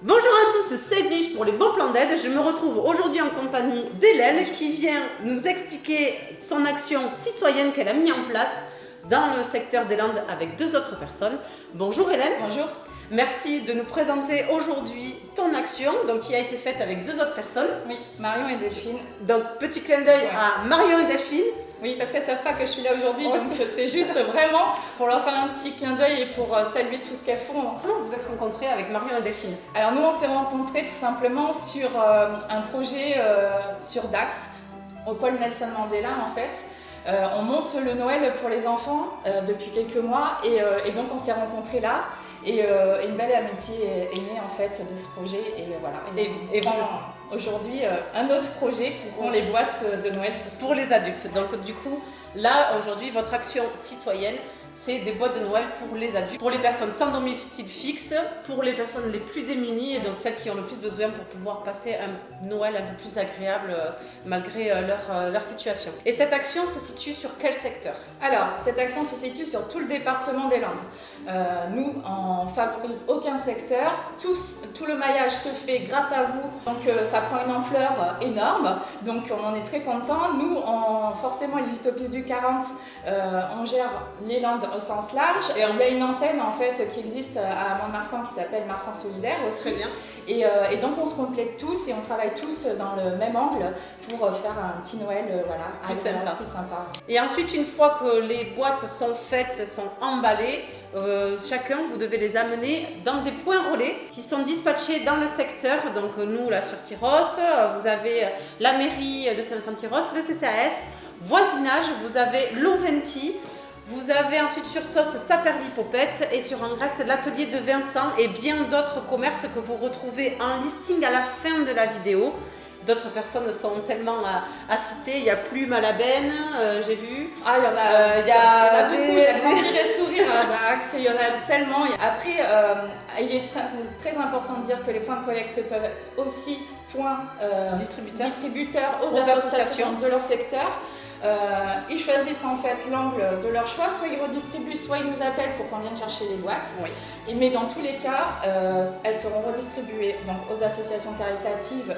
Bonjour à tous, c'est Edwige pour les bons plans d'aide. Je me retrouve aujourd'hui en compagnie d'Hélène qui vient nous expliquer son action citoyenne qu'elle a mis en place dans le secteur des Landes avec deux autres personnes. Bonjour Hélène. Bonjour. Merci de nous présenter aujourd'hui ton action donc, qui a été faite avec deux autres personnes. Oui, Marion et Delphine. Donc petit clin d'œil à Marion et Delphine. Oui, parce qu'elles ne savent pas que je suis là aujourd'hui, donc c'est juste vraiment pour leur faire un petit clin d'œil et pour saluer tout ce qu'elles font. Comment vous êtes rencontrées avec Marion et Delphine? Alors nous, on s'est rencontrés tout simplement sur un projet sur Dax, au pôle Nelson Mandela en fait. On monte le Noël pour les enfants depuis quelques mois et donc on s'est rencontrés là. Et une belle amitié est née en fait de ce projet et voilà. Et aujourd'hui un autre projet qui sont les boîtes de Noël pour les adultes. Donc du coup, là aujourd'hui, votre action citoyenne, c'est des boîtes de Noël pour les adultes, pour les personnes sans domicile fixe, pour les personnes les plus démunies et donc celles qui ont le plus besoin pour pouvoir passer un Noël un peu plus agréable malgré leur situation. Et cette action se situe sur quel secteur? Alors, cette action se situe sur tout le département des Landes. Nous, on ne favorise aucun secteur, tout le maillage se fait grâce à vous, donc ça prend une ampleur énorme, donc on en est très contents. Nous, forcément, les Utopistes du 40, on gère les Landes au sens large. Et il y a une antenne en fait qui existe à Mont-de-Marsan qui s'appelle Marsan Solidaire aussi. Très bien. Et donc on se complète tous et on travaille tous dans le même angle pour faire un petit Noël plus sympa. Et ensuite, une fois que les boîtes sont faites, sont emballées, chacun, vous devez les amener dans des points relais qui sont dispatchés dans le secteur. Donc nous, là sur Tyrosse, vous avez la mairie de Saint-Vincent-Tyrosse, le CCAS, voisinage, vous avez l'Oventi. Vous avez ensuite sur Tos Saperly-Popette et sur Angresse l'atelier de Vincent et bien d'autres commerces que vous retrouvez en listing à la fin de la vidéo. D'autres personnes sont tellement à citer. Il y a Plume à la Benne, j'ai vu. Ah, il y en a, il y a beaucoup. Il y a Grandir et Sourire à Dax. Il y en a tellement. Après, il est très important de dire que les points de collecte peuvent être aussi points distributeurs aux associations de leur secteur. Ils choisissent en fait l'angle de leur choix, soit ils redistribuent, soit ils nous appellent pour qu'on vienne chercher les boîtes. Oui. Mais dans tous les cas, elles seront redistribuées donc, aux associations caritatives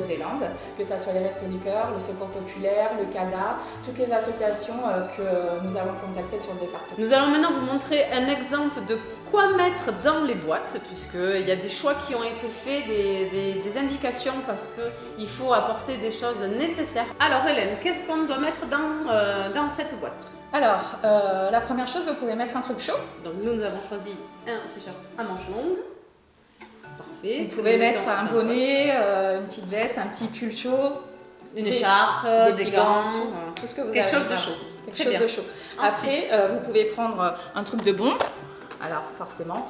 des Landes, que ce soit les Restos du Cœur, le Secours Populaire, le CADA, toutes les associations que nous avons contactées sur le département. Nous allons maintenant vous montrer un exemple de quoi mettre dans les boîtes, puisqu'il y a des choix qui ont été faits, des indications, parce qu'il faut apporter des choses nécessaires. Alors Hélène, qu'est-ce qu'on doit mettre dans cette boîte? Alors, la première chose, vous pouvez mettre un truc chaud. Donc nous avons choisi un t-shirt à manches longues. Parfait. Vous pouvez mettre un bonnet, une petite veste, un petit pull chaud, une écharpe, des gants, tout ce que vous avez. Quelque chose de chaud. Quelque chose de chaud. Après, vous pouvez prendre un truc de bon. Alors forcément,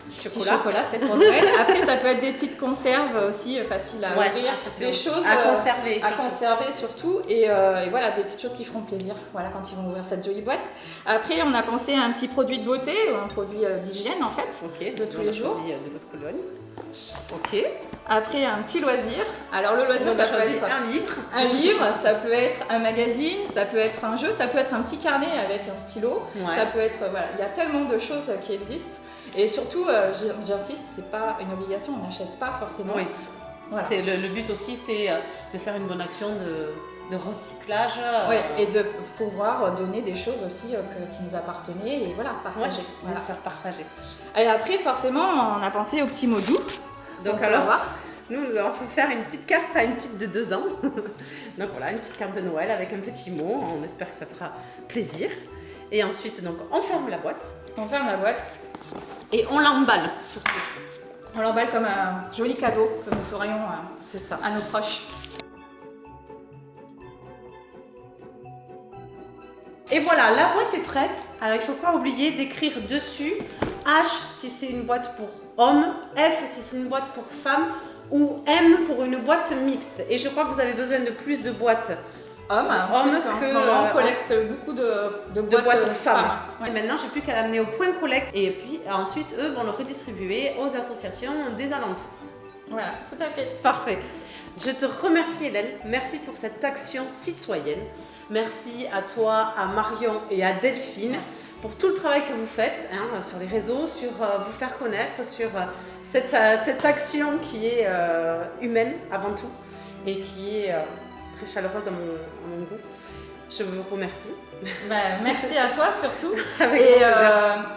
petit chocolat peut-être pour Noël. Après, ça peut être des petites conserves aussi faciles à ouvrir, des choses à conserver surtout, et voilà, des petites choses qui feront plaisir. Voilà, quand ils vont ouvrir cette jolie boîte. Après, on a pensé à un petit produit de beauté, un produit d'hygiène en fait, de tous les jours. De votre cologne. Ok. Après, un petit loisir. Alors le loisir, ça peut être un livre. Un livre, ça peut être un magazine, ça peut être un jeu, ça peut être un petit carnet avec un stylo. Ouais. Ça peut être, voilà, il y a tellement de choses qui existent. Et surtout, j'insiste, c'est pas une obligation, on n'achète pas forcément. Oui. Voilà. Le but aussi, c'est de faire une bonne action de recyclage. Oui, et de pouvoir donner des choses aussi qui nous appartenaient et voilà, partager. Ouais, voilà. Bien sûr, partager. Et après, forcément, on a pensé aux petits mots doux. Donc alors, nous allons faire une petite carte à une petite de 2 ans. Donc voilà, une petite carte de Noël avec un petit mot. On espère que ça fera plaisir. Et ensuite, donc, on ferme la boîte. On ferme la boîte. Et on l'emballe surtout. On l'emballe comme un joli cadeau que nous ferions à nos proches. Et voilà, la boîte est prête. Alors il ne faut pas oublier d'écrire dessus H si c'est une boîte pour hommes, F si c'est une boîte pour femmes ou M pour une boîte mixte. Et je crois que vous avez besoin de plus de boîtes hommes puisqu'en ce moment on collecte beaucoup de boîtes femmes. Ouais. Maintenant, j'ai plus qu'à l'amener au point collecte et puis ensuite eux vont le redistribuer aux associations des alentours. Voilà, tout à fait. Parfait. Je te remercie Hélène, merci pour cette action citoyenne. Merci à toi, à Marion et à Delphine pour tout le travail que vous faites sur les réseaux, sur vous faire connaître, sur cette action qui est humaine avant tout et qui est très chaleureuse à mon goût. Je vous remercie. Merci à toi surtout. Avec et plaisir.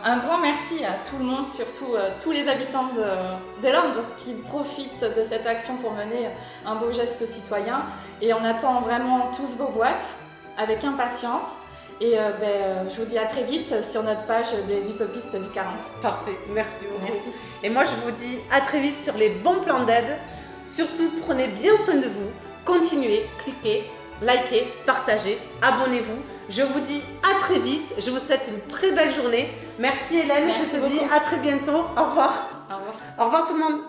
un grand merci à tout le monde, surtout tous les habitants de Londres qui profitent de cette action pour mener un beau geste citoyen. Et on attend vraiment tous vos boîtes avec impatience. Et je vous dis à très vite sur notre page des Utopistes du 40. Parfait, merci beaucoup. Merci. Et moi je vous dis à très vite sur les bons plans d'aide. Surtout prenez bien soin de vous, continuez, cliquez, likez, partagez, abonnez-vous. Je vous dis à très vite, je vous souhaite une très belle journée. Merci Hélène, Merci je te dis beaucoup. à très bientôt. Au revoir. Au revoir. Au revoir tout le monde.